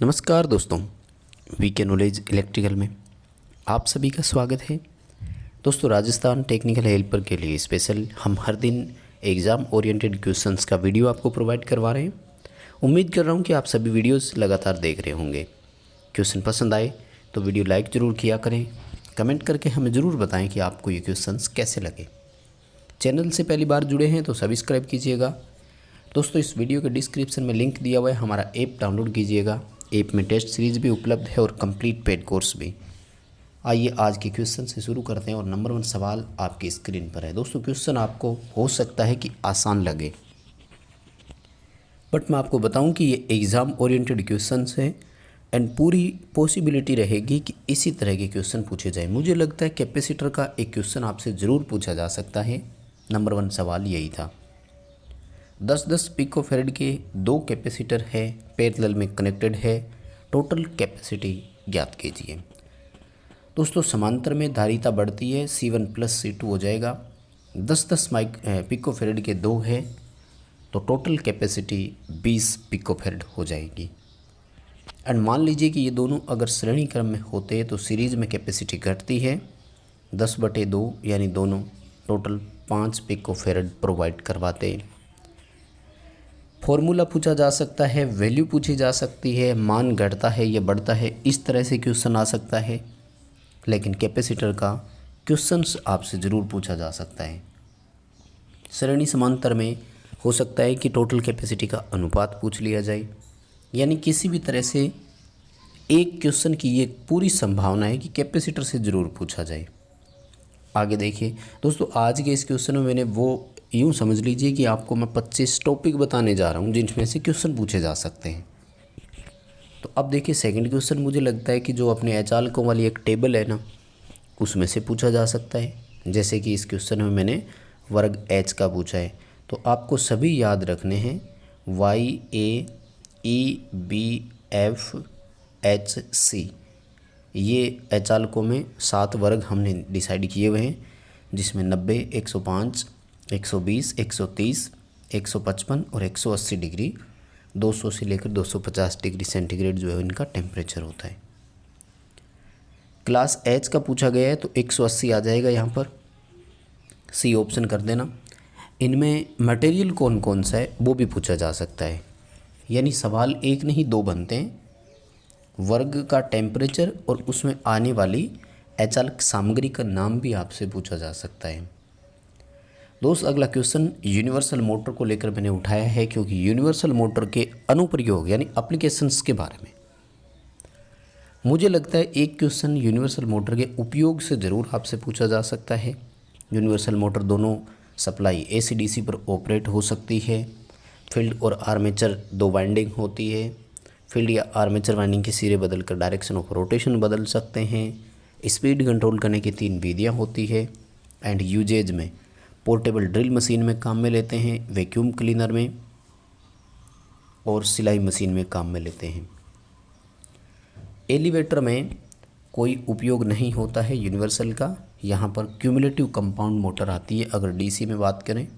नमस्कार दोस्तों, VK knowledge electrical में आप सभी का स्वागत है। दोस्तों, राजस्थान टेक्निकल हेल्पर के लिए स्पेशल हम हर दिन एग्ज़ाम ओरिएंटेड क्वेश्चंस का वीडियो आपको प्रोवाइड करवा रहे हैं। उम्मीद कर रहा हूं कि आप सभी वीडियोस लगातार देख रहे होंगे। क्वेश्चन पसंद आए तो वीडियो लाइक ज़रूर किया करें। कमेंट करके हमें ज़रूर बताएँ कि आपको ये क्वेश्चंस कैसे लगे। चैनल से पहली बार जुड़े हैं तो सब्सक्राइब कीजिएगा। दोस्तों, इस वीडियो के डिस्क्रिप्शन में लिंक दिया हुआ है, हमारा ऐप डाउनलोड कीजिएगा। ऐप में टेस्ट सीरीज़ भी उपलब्ध है और कंप्लीट पेड कोर्स भी। आइए आज के क्वेश्चन से शुरू करते हैं और नंबर 1 सवाल आपकी स्क्रीन पर है। दोस्तों, क्वेश्चन आपको हो सकता है कि आसान लगे, बट मैं आपको बताऊं कि ये एग्ज़ाम ओरिएंटेड क्वेश्चन हैं एंड पूरी पॉसिबिलिटी रहेगी कि इसी तरह के क्वेश्चन पूछे जाए। मुझे लगता है कैपेसिटर का एक क्वेश्चन आपसे ज़रूर पूछा जा सकता है। नंबर 1 सवाल यही था। 10-10 पिकोफैरेड के 2 कैपेसिटर है, पैरेलल में कनेक्टेड है, टोटल कैपेसिटी ज्ञात कीजिए। दोस्तों, समांतर में धारिता बढ़ती है, C1 + C2 हो जाएगा। 10-10 पिकोफैरेड के 2 है तो टोटल कैपेसिटी 20 पिकोफैरेड हो जाएगी। एंड मान लीजिए कि ये दोनों अगर श्रेणी क्रम में होते हैं तो सीरीज़ में कैपेसिटी घटती है, 10/2 यानी दोनों टोटल 5 पिकोफैरेड प्रोवाइड करवाते हैं। फॉर्मूला पूछा जा सकता है, वैल्यू पूछी जा सकती है, मान घटता है या बढ़ता है, इस तरह से क्वेश्चन आ सकता है। लेकिन कैपेसिटर का क्वेश्चंस आपसे ज़रूर पूछा जा सकता है। श्रेणी समांतर में हो सकता है कि टोटल कैपेसिटी का अनुपात पूछ लिया जाए, यानी किसी भी तरह से एक क्वेश्चन की ये पूरी संभावना है कि कैपेसिटर से ज़रूर पूछा जाए। आगे देखिए दोस्तों, आज के इस क्वेश्चन में मैंने वो यूँ समझ लीजिए कि आपको मैं 25 टॉपिक बताने जा रहा हूँ जिनमें से क्वेश्चन पूछे जा सकते हैं। तो अब देखिए सेकंड क्वेश्चन, मुझे लगता है कि जो अपने अचालकों वाली एक टेबल है ना, उसमें से पूछा जा सकता है। जैसे कि इस क्वेश्चन में मैंने वर्ग H का पूछा है, तो आपको सभी याद रखने हैं YAEBFHC। ये अचालकों में 7 वर्ग हमने डिसाइड किए हुए हैं, जिसमें 90, 105, 120, 130, 155 और 180 डिग्री, 200 से लेकर 250 डिग्री सेंटीग्रेड जो है इनका टेम्परेचर होता है। क्लास H का पूछा गया है तो 180 आ जाएगा यहाँ पर, C ऑप्शन कर देना। इनमें मटेरियल कौन कौन सा है वो भी पूछा जा सकता है, यानी सवाल एक नहीं 2 बनते हैं। वर्ग का टेम्परेचर और उसमें आने वाली अचालक सामग्री का नाम भी आपसे पूछा जा सकता है। दोस्त, अगला क्वेश्चन यूनिवर्सल मोटर को लेकर मैंने उठाया है, क्योंकि यूनिवर्सल मोटर के अनुप्रयोग यानी एप्लीकेशंस के बारे में मुझे लगता है एक क्वेश्चन यूनिवर्सल मोटर के उपयोग से ज़रूर आपसे पूछा जा सकता है। यूनिवर्सल मोटर दोनों सप्लाई AC/DC पर ऑपरेट हो सकती है। फील्ड और आर्मेचर 2 वाइंडिंग होती है। फील्ड या आर्मेचर वाइंडिंग के सिरे बदलकर डायरेक्शन ऑफ रोटेशन बदल सकते हैं। स्पीड कंट्रोल करने की 3 विधियाँ होती है। एंड यूजेज में पोर्टेबल ड्रिल मशीन में काम में लेते हैं, वैक्यूम क्लीनर में और सिलाई मशीन में काम में लेते हैं। एलिवेटर में कोई उपयोग नहीं होता है यूनिवर्सल का। यहाँ पर क्यूमुलेटिव कंपाउंड मोटर आती है अगर DC में बात करें।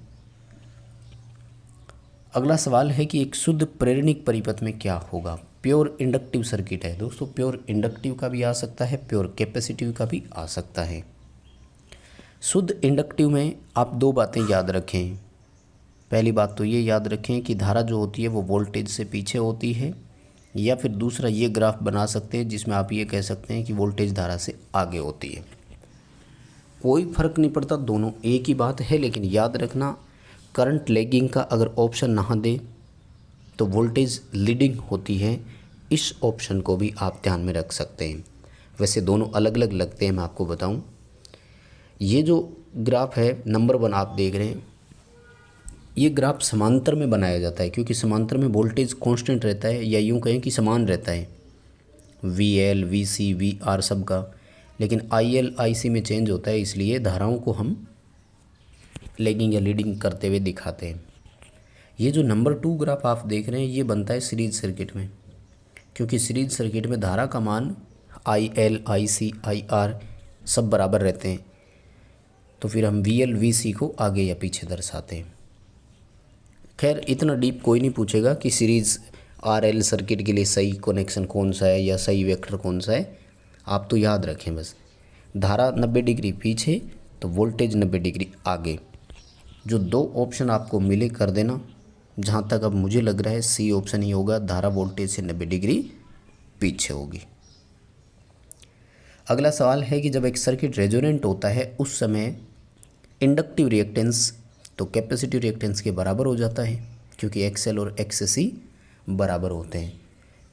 अगला सवाल है कि एक शुद्ध प्रेरणिक परिपथ में क्या होगा। प्योर इंडक्टिव सर्किट है दोस्तों, प्योर इंडक्टिव का भी आ सकता है, प्योर कैपेसिटिव का भी आ सकता है। शुद्ध इंडक्टिव में आप 2 बातें याद रखें। पहली बात तो ये याद रखें कि धारा जो होती है वो वोल्टेज से पीछे होती है, या फिर दूसरा ये ग्राफ बना सकते हैं जिसमें आप ये कह सकते हैं कि वोल्टेज धारा से आगे होती है। कोई फ़र्क नहीं पड़ता, दोनों एक ही बात है, लेकिन याद रखना करंट लैगिंग का अगर ऑप्शन ना दे तो वोल्टेज लीडिंग होती है। इस ऑप्शन को भी आप ध्यान में रख सकते हैं। वैसे दोनों अलग अलग लगते हैं, मैं आपको बताऊं। ये जो ग्राफ है नंबर 1 आप देख रहे हैं, ये ग्राफ समांतर में बनाया जाता है, क्योंकि समांतर में वोल्टेज कांस्टेंट रहता है, या यूँ कहें कि समान रहता है VL, VC, VR सब का। लेकिन IL, IC में चेंज होता है, इसलिए धाराओं को हम लैगिंग या लीडिंग करते हुए दिखाते हैं। ये जो नंबर 2 ग्राफ आप देख रहे हैं ये बनता है सीरीज सर्किट में, क्योंकि सीरीज सर्किट में धारा का मान IL, IC, IR सब बराबर रहते हैं, तो फिर हम VL, VC को आगे या पीछे दर्शाते हैं। खैर इतना डीप कोई नहीं पूछेगा कि सीरीज़ RL सर्किट के लिए सही कनेक्शन कौन सा है या सही वेक्टर कौन सा है, आप तो याद रखें बस। धारा 90 डिग्री पीछे तो वोल्टेज 90 डिग्री आगे। जो 2 ऑप्शन आपको मिले कर देना। जहाँ तक अब मुझे लग रहा है सी ऑप्शन ही होगा, धारा वोल्टेज से 90 डिग्री पीछे होगी। अगला सवाल है कि जब एक सर्किट रेजोनेंट होता है उस समय इंडक्टिव रिएक्टेंस तो कैपेसिटिव रिएक्टेंस के बराबर हो जाता है, क्योंकि XL और XC बराबर होते हैं।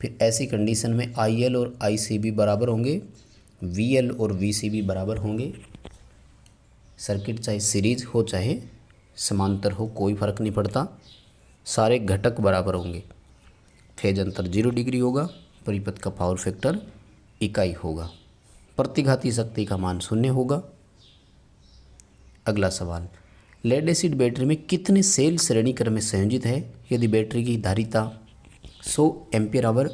फिर ऐसी कंडीशन में IL और IC भी बराबर होंगे, VL और VC भी बराबर होंगे। सर्किट चाहे सीरीज हो चाहे समांतर हो, कोई फ़र्क नहीं पड़ता, सारे घटक बराबर होंगे। फेज अंतर 0 डिग्री होगा, परिपथ का पावर फैक्टर इकाई होगा, प्रतिघाती शक्ति का मान 0 होगा। अगला सवाल, लेड एसिड बैटरी में कितने सेल श्रेणी क्रम में संयोजित है यदि बैटरी की धारिता 100 एम्पियर आवर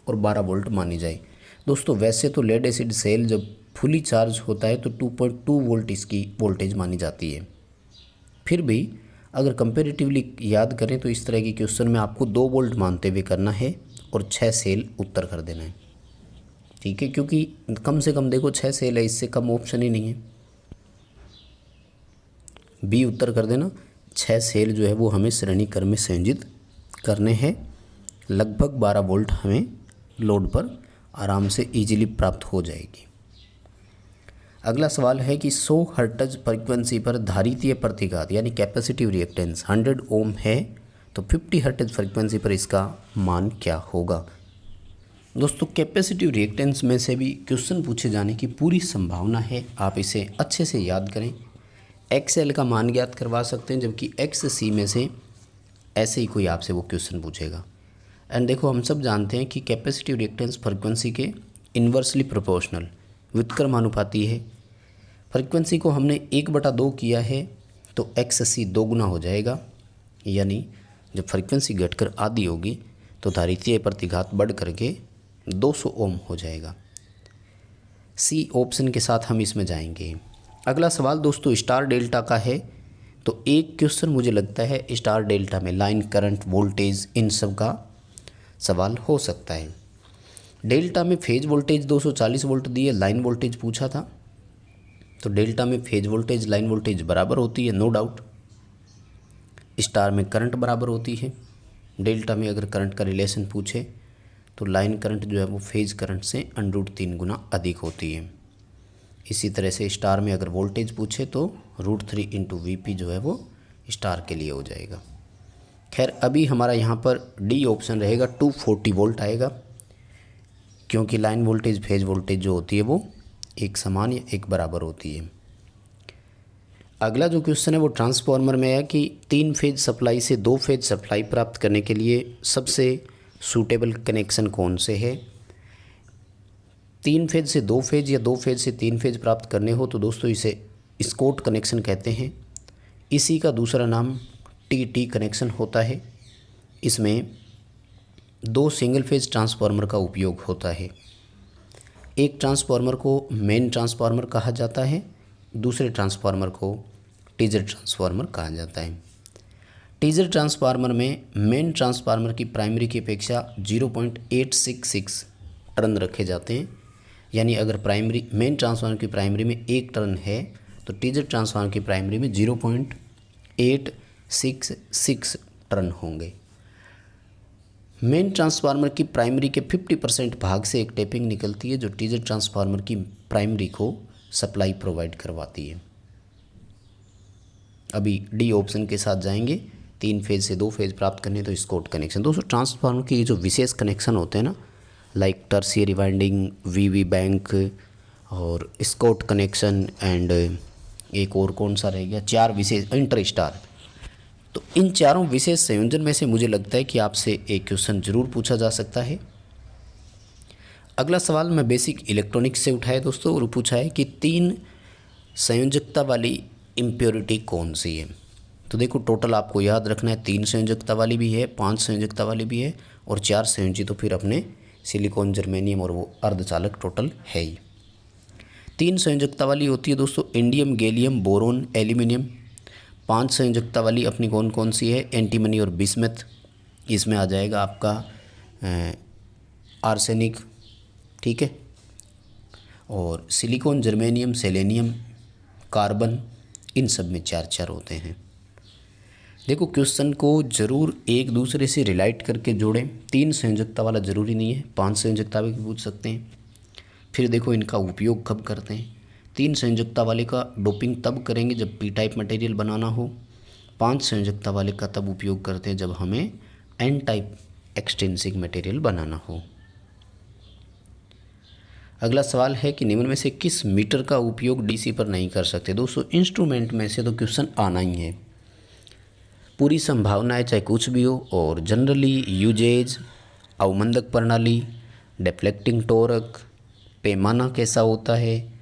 और 12 वोल्ट मानी जाए। दोस्तों वैसे तो लेड एसिड सेल जब फुली चार्ज होता है तो 2.2 वोल्ट इसकी वोल्टेज मानी जाती है। फिर भी अगर कंपेरेटिवली याद करें तो इस तरह की क्वेश्चन में आपको 2 वोल्ट मानते हुए करना है और 6 सेल उत्तर कर देना है, ठीक है, क्योंकि कम से कम देखो 6 सेल है, इससे कम ऑप्शन ही नहीं है। बी उत्तर कर देना। 6 सेल जो है वो हमें श्रेणी क्रम में संयोजित करने हैं। लगभग 12 वोल्ट हमें लोड पर आराम से इजीली प्राप्त हो जाएगी। अगला सवाल है कि 100 हर्ट्ज फ्रीक्वेंसी पर धारितीय प्रतिघात यानी कैपेसिटिव रिएक्टेंस 100 ओम है तो 50 हर्ट्ज फ्रीक्वेंसी पर इसका मान क्या होगा। दोस्तों कैपेसिटिव रिएक्टेंस में से भी क्वेश्चन पूछे जाने की पूरी संभावना है, आप इसे अच्छे से याद करें। XL का मान ज्ञात करवा सकते हैं, जबकि XC में से ऐसे ही कोई आपसे वो क्वेश्चन पूछेगा। एंड देखो हम सब जानते हैं कि कैपेसिटिव रिएक्टेंस फ्रीक्वेंसी के इन्वर्सली प्रोपोर्शनल व्युत्क्रमानुपाती है। फ्रीक्वेंसी को हमने 1/2 किया है तो XC 2 गुना हो जाएगा, यानी जब फ्रीक्वेंसी घटकर आधी होगी तो धारितीय प्रतिघात बढ़ करके 200 ओम हो जाएगा। सी ऑप्शन के साथ हम इसमें जाएंगे। अगला सवाल दोस्तों स्टार डेल्टा का है, तो एक क्वेश्चन मुझे लगता है स्टार डेल्टा में लाइन करंट वोल्टेज इन सब का सवाल हो सकता है। डेल्टा में फेज वोल्टेज 240 वोल्ट दिए, लाइन वोल्टेज पूछा था, तो डेल्टा में फेज वोल्टेज लाइन वोल्टेज बराबर होती है, नो डाउट। स्टार में करंट बराबर होती है। डेल्टा में अगर करंट का रिलेशन पूछे तो लाइन करंट जो है वो फेज करंट से √3 गुना अधिक होती है। इसी तरह से स्टार में अगर वोल्टेज पूछे तो √3 × Vp जो है वो स्टार के लिए हो जाएगा। खैर अभी हमारा यहाँ पर डी ऑप्शन रहेगा, 240 वोल्ट आएगा, क्योंकि लाइन वोल्टेज फेज वोल्टेज जो होती है वो एक समान या एक बराबर होती है। अगला जो क्वेश्चन है वो ट्रांसफार्मर में है कि 3 फेज सप्लाई से 2 फेज सप्लाई प्राप्त करने के लिए सबसे सूटेबल कनेक्शन कौन से है। 3 फेज से 2 फेज या 2 फेज से 3 फेज प्राप्त करने हो तो दोस्तों इसे स्कॉट कनेक्शन कहते हैं। इसी का दूसरा नाम TT कनेक्शन होता है। इसमें 2 सिंगल फेज ट्रांसफार्मर का उपयोग होता है। एक ट्रांसफार्मर को मेन ट्रांसफार्मर कहा जाता है, दूसरे ट्रांसफार्मर को टीजर ट्रांसफार्मर कहा जाता है। टीजर ट्रांसफार्मर में मेन ट्रांसफार्मर की प्राइमरी की अपेक्षा 0.866 टर्न रखे जाते हैं, यानी अगर मेन ट्रांसफार्मर की प्राइमरी में 1 टर्न है तो टीजर ट्रांसफार्मर की प्राइमरी में 0.866 टर्न होंगे। मेन ट्रांसफार्मर की प्राइमरी के 50% भाग से एक टेपिंग निकलती है जो टीजर ट्रांसफार्मर की प्राइमरी को सप्लाई प्रोवाइड करवाती है। अभी डी ऑप्शन के साथ जाएंगे। 3 फेज से 2 फेज प्राप्त करने तो स्कॉट कनेक्शन। दोस्तों ट्रांसफार्मर के जो विशेष कनेक्शन होते हैं ना, like tertiary winding, VV bank और स्कॉट कनेक्शन एंड एक और कौन सा रह गया, 4 विशेष इंटर स्टार। तो इन चारों विशेष संयोजन में से मुझे लगता है कि आपसे एक क्वेश्चन जरूर पूछा जा सकता है। अगला सवाल मैं बेसिक इलेक्ट्रॉनिक्स से उठाया दोस्तों, और पूछा है कि 3 संयोजकता वाली इम्प्योरिटी कौन सी है। तो देखो टोटल आपको याद रखना है, 3 संयोजकता वाली भी है, 5 संयोजकता वाली भी है और 4 संयोजित तो फिर अपने सिलिकॉन, जर्मेनियम और वो अर्धचालक टोटल है ही। 3 संयोजकता वाली होती है दोस्तों इंडियम, गैलियम, बोरोन, एल्यूमिनियम। 5 संयोजकता वाली अपनी कौन कौन सी है, एंटीमनी और बिस्मथ। इसमें आ जाएगा आपका आर्सेनिक, ठीक है, और सिलिकॉन, जर्मेनियम, सेलेनियम, कार्बन, इन सब में 4 होते हैं। देखो क्वेश्चन को ज़रूर एक दूसरे से रिलेट करके जोड़ें। 3 संयोजकता वाला ज़रूरी नहीं है, 5 संयोजकता भी पूछ सकते हैं। फिर देखो इनका उपयोग कब करते हैं। 3 संयोजकता वाले का डोपिंग तब करेंगे जब पी टाइप मटेरियल बनाना हो। 5 संयोजकता वाले का तब उपयोग करते हैं जब हमें एन टाइप एक्सट्रिंसिक मटेरियल बनाना हो। अगला सवाल है कि निम्न में से किस मीटर का उपयोग डीसी पर नहीं कर सकते। दोस्तों इंस्ट्रूमेंट में से तो क्वेश्चन आना ही है। पूरी संभावना है चाहे कुछ भी हो, और जनरली यूजेज, अवमंदक प्रणाली, डिफ्लेक्टिंग टोरक, पैमाना कैसा होता है,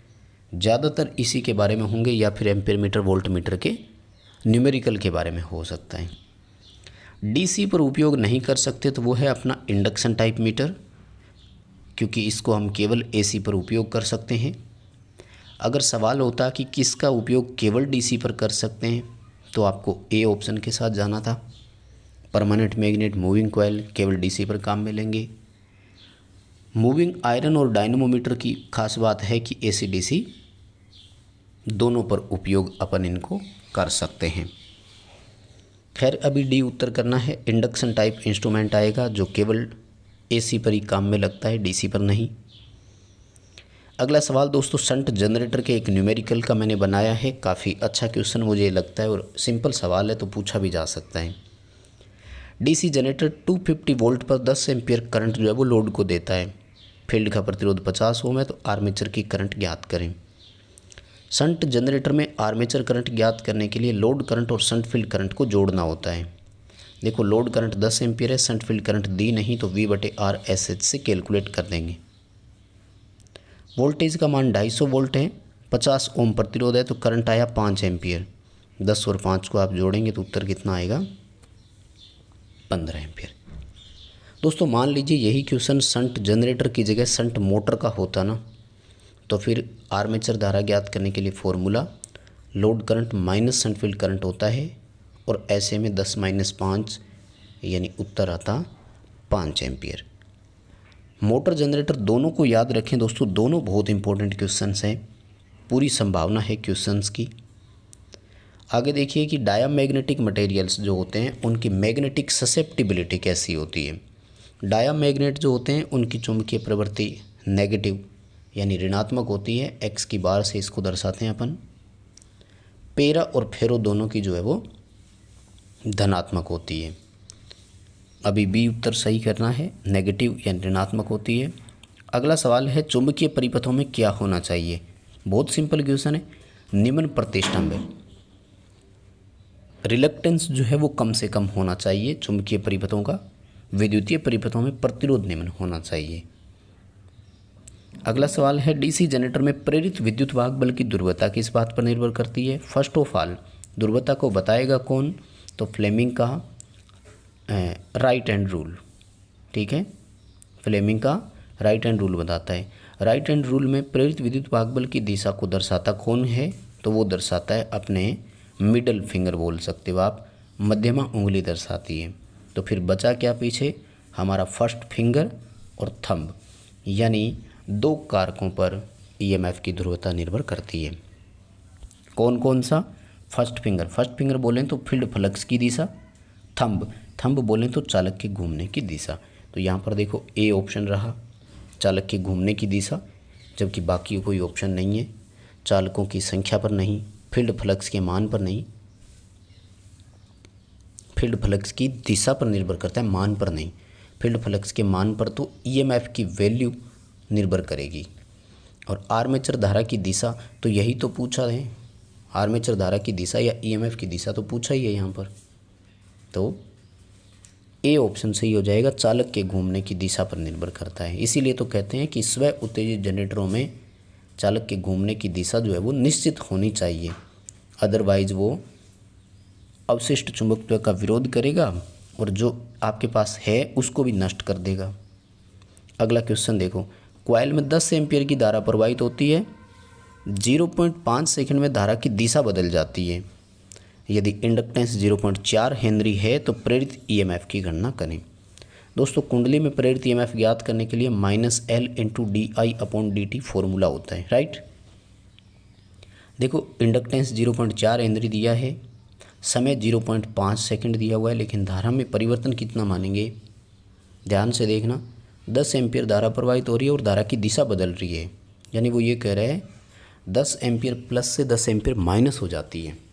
ज़्यादातर इसी के बारे में होंगे, या फिर एम्पीयर मीटर, वोल्ट मीटर के न्यूमेरिकल के बारे में हो सकता है। डीसी पर उपयोग नहीं कर सकते तो वो है अपना इंडक्शन टाइप मीटर, क्योंकि इसको हम केवल एसी पर उपयोग कर सकते हैं। अगर सवाल होता कि किसका उपयोग केवल डीसी पर कर सकते हैं तो आपको ए ऑप्शन के साथ जाना था। परमानेंट मैग्नेट, मूविंग कॉइल केवल डीसी पर काम में लेंगे। मूविंग आयरन और डायनमोमीटर की खास बात है कि एसी डीसी दोनों पर उपयोग अपन इनको कर सकते हैं। खैर अभी डी उत्तर करना है। इंडक्शन टाइप इंस्ट्रूमेंट आएगा जो केवल एसी पर ही काम में लगता है, डीसी पर नहीं। अगला सवाल दोस्तों शंट जनरेटर के एक न्यूमेरिकल का मैंने बनाया है। काफ़ी अच्छा क्वेश्चन मुझे लगता है और सिंपल सवाल है तो पूछा भी जा सकता है। डीसी जनरेटर 250 वोल्ट पर 10 एम्पियर करंट जो है वो लोड को देता है। फील्ड का प्रतिरोध 50 ओम है, तो आर्मेचर की करंट ज्ञात करें। शंट जनरेटर में आर्मेचर करंट ज्ञात करने के लिए लोड करंट और शंट फील्ड करंट को जोड़ना होता है। देखो लोड करंट 10 एम्पियर है, शंट फील्ड करंट दी नहीं तो V/R SH से कैलकुलेट कर देंगे। वोल्टेज का मान 250 वोल्ट है, 50 ओम प्रतिरोध है, तो करंट आया 5 एम्पियर। 10 और 5 को आप जोड़ेंगे तो उत्तर कितना आएगा, 15 एम्पियर। दोस्तों मान लीजिए यही क्वेश्चन शंट जनरेटर की जगह शंट मोटर का होता ना, तो फिर आर्मेचर धारा ज्ञात करने के लिए formula load current minus shunt field current होता है, और ऐसे में 10 - 5 यानी उत्तर आता 5 एम्पियर। मोटर जनरेटर दोनों को याद रखें दोस्तों, दोनों बहुत इंपॉर्टेंट क्वेश्चंस हैं। पूरी संभावना है क्वेश्चंस की। आगे देखिए कि डायामैग्नेटिक मटेरियल्स जो होते हैं उनकी मैग्नेटिक ससेप्टिबिलिटी कैसी होती है। डायामैग्नेट जो होते हैं उनकी चुंबकीय प्रवृत्ति नेगेटिव यानी ऋणात्मक होती है। एक्स की बार से इसको दर्शाते हैं अपन। पेरा और फेरो दोनों की जो है वो धनात्मक होती है। अभी बी उत्तर सही करना है, नेगेटिव यानी ऋणात्मक होती है। अगला सवाल है चुंबकीय परिपथों में क्या होना चाहिए। बहुत सिंपल क्वेश्चन है। निम्न प्रतिष्ठंभ है, रिलक्टेंस जो है वो कम से कम होना चाहिए चुंबकीय परिपथों का। विद्युतीय परिपथों में प्रतिरोध निम्न होना चाहिए। अगला सवाल है डीसी जनरेटर में प्रेरित विद्युत वाहक बल की ध्रुवता किस बात पर निर्भर करती है। फर्स्ट ऑफ ऑल ध्रुवता को बताएगा कौन, तो फ्लेमिंग का राइट हैंड रूल, ठीक है। फ्लेमिंग का राइट हैंड रूल बताता है। राइट हैंड रूल में प्रेरित विद्युत वाहक बल की दिशा को दर्शाता कौन है, तो वो दर्शाता है अपने मिडल फिंगर बोल सकते हो आप, मध्यमा उंगली दर्शाती है। तो फिर बचा क्या पीछे, हमारा फर्स्ट फिंगर और थंब, यानी 2 कारकों पर ईएमएफ की ध्रुवता निर्भर करती है। कौन कौन सा, फर्स्ट फिंगर बोलें तो फील्ड फ्लक्स की दिशा, थंब बोलें तो चालक के घूमने की दिशा। तो यहाँ पर देखो ए ऑप्शन रहा, चालक के घूमने की दिशा, जबकि बाकी कोई ऑप्शन नहीं है। चालकों की संख्या पर नहीं, फील्ड फ्लक्स के मान पर नहीं, फील्ड फ्लक्स की दिशा पर निर्भर करता है, मान पर नहीं। फील्ड फ्लक्स के मान पर तो ईएमएफ की वैल्यू निर्भर करेगी। और आर्मेचर धारा की दिशा तो यही तो पूछा है, आर्मेचर धारा की दिशा या ईएमएफ की दिशा तो पूछा ही है यहाँ पर। तो ए ऑप्शन सही हो जाएगा, चालक के घूमने की दिशा पर निर्भर करता है। इसीलिए तो कहते हैं कि स्व उत्तेजित जनरेटरों में चालक के घूमने की दिशा जो है वो निश्चित होनी चाहिए, अदरवाइज वो अवशिष्ट चुंबकत्व का विरोध करेगा और जो आपके पास है उसको भी नष्ट कर देगा। अगला क्वेश्चन देखो, कॉइल में 10 एम्पियर की धारा प्रवाहित होती है, 0.5 सेकंड में धारा की दिशा बदल जाती है। यदि इंडक्टेंस 0.4 हेनरी है तो प्रेरित ईएमएफ की गणना करें। दोस्तों कुंडली में प्रेरित ईएमएफ ज्ञात करने के लिए -L/dI/dt फॉर्मूला होता है, राइट। देखो इंडक्टेंस 0.4 हेनरी दिया है, समय 0.5 सेकंड दिया हुआ है, लेकिन धारा में परिवर्तन कितना मानेंगे, ध्यान से देखना। 10 एम्पियर धारा प्रवाहित हो रही है और धारा की दिशा बदल रही है, यानी वो ये कह रहे हैं 10 एम्पियर प्लस से 10 एम्पियर माइनस हो जाती है।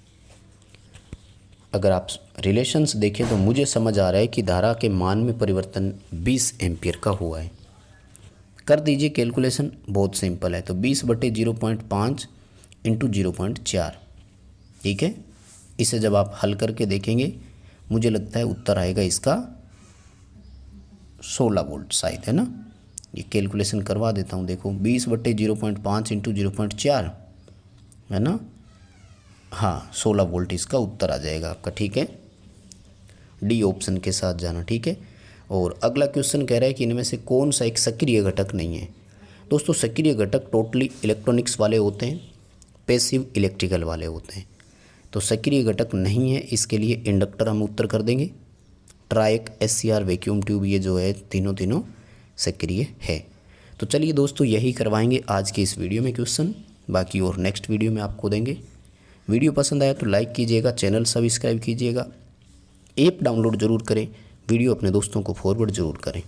अगर आप रिलेशंस देखें तो मुझे समझ आ रहा है कि धारा के मान में परिवर्तन 20 एम्पियर का हुआ है। कर दीजिए कैलकुलेशन, बहुत सिंपल है। तो 20/0.5 × 0.4, ठीक है। इसे जब आप हल करके देखेंगे मुझे लगता है उत्तर आएगा इसका 16 वोल्ट शायद, है ना। ये कैलकुलेशन करवा देता हूँ। देखो 20/0.5 × 0.4 है ना, हाँ 16 वोल्ट इसका उत्तर आ जाएगा आपका, ठीक है। डी ऑप्शन के साथ जाना, ठीक है। और अगला क्वेश्चन कह रहा है कि इनमें से कौन सा एक सक्रिय घटक नहीं है। दोस्तों सक्रिय घटक टोटली इलेक्ट्रॉनिक्स वाले होते हैं, पैसिव इलेक्ट्रिकल वाले होते हैं। तो सक्रिय घटक नहीं है, इसके लिए इंडक्टर हम उत्तर कर देंगे। ट्राइक, SCR, वैक्यूम ट्यूब, ये जो है तीनों सक्रिय है। तो चलिए दोस्तों यही करवाएंगे आज के इस वीडियो में क्वेश्चन, बाकी और नेक्स्ट वीडियो में आपको देंगे। वीडियो पसंद आया तो लाइक कीजिएगा, चैनल सब्सक्राइब कीजिएगा, ऐप डाउनलोड ज़रूर करें, वीडियो अपने दोस्तों को फॉरवर्ड ज़रूर करें।